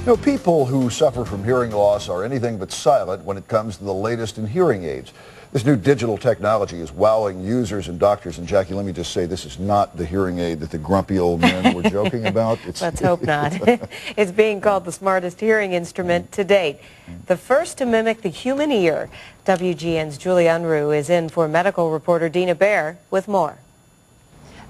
People who suffer from hearing loss are anything but silent when it comes to the latest in hearing aids. This new digital technology is wowing users and doctors. And Jackie, let me just say, this is not the hearing aid that the grumpy old men were joking about. Let's hope not. It's being called the smartest hearing instrument to date. The first to mimic the human ear. WGN's Julie Unruh is in for medical reporter Dina Baer with more.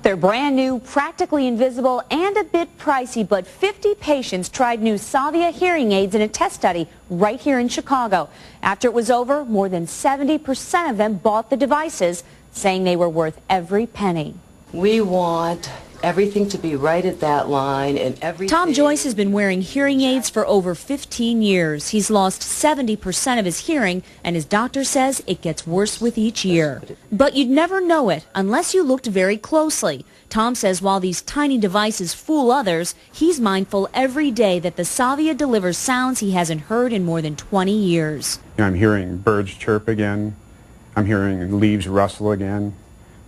They're brand new, practically invisible, and a bit pricey, but 50 patients tried new Savia hearing aids in a test study right here in Chicago. After it was over, more than 70% of them bought the devices, saying they were worth every penny. We want everything to be right at that line and everything. Tom Joyce has been wearing hearing aids for over 15 years. He's lost 70% of his hearing, and his doctor says it gets worse with each year. But you'd never know it unless you looked very closely. Tom says while these tiny devices fool others, he's mindful every day that the Savia delivers sounds he hasn't heard in more than 20 years. I'm hearing birds chirp again. I'm hearing leaves rustle again.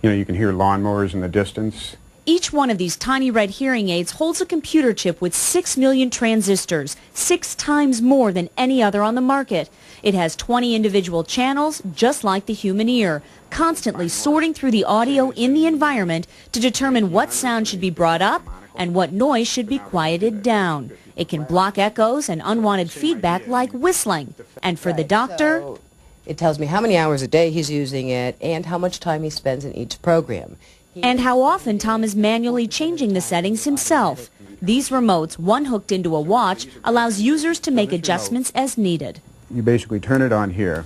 You can hear lawnmowers in the distance. Each one of these tiny red hearing aids holds a computer chip with 6 million transistors, 6 times more than any other on the market. It has 20 individual channels, just like the human ear, constantly sorting through the audio in the environment to determine what sound should be brought up and what noise should be quieted down. It can block echoes and unwanted feedback like whistling. And for the doctor, it tells me how many hours a day he's using it and how much time he spends in each program. And how often Tom is manually changing the settings himself. These remotes, one hooked into a watch, allows users to make adjustments as needed. You basically turn it on here,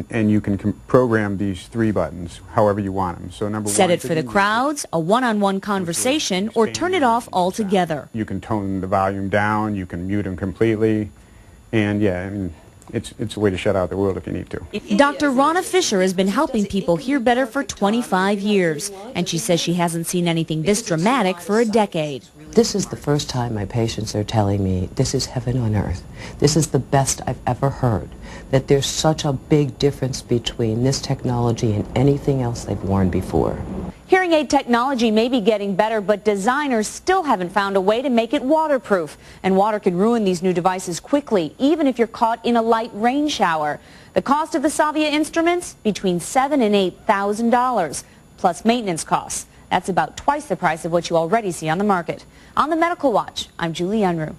and you can program these 3 buttons however you want them. So number one, set it for the crowds, a one-on-one conversation, or turn it off altogether. You can tone the volume down, you can mute them completely, and it's a way to shut out the world if you need to. Dr. Ronna Fisher has been helping people hear better for 25 years, and she says she hasn't seen anything this dramatic for a decade. This is the first time my patients are telling me this is heaven on earth. This is the best I've ever heard. That there's such a big difference between this technology and anything else they've worn before. Hearing aid technology may be getting better, but designers still haven't found a way to make it waterproof. And water can ruin these new devices quickly, even if you're caught in a light rain shower. The cost of the Savia instruments? Between $7,000 and $8,000, plus maintenance costs. That's about twice the price of what you already see on the market. On the Medical Watch, I'm Julie Unruh.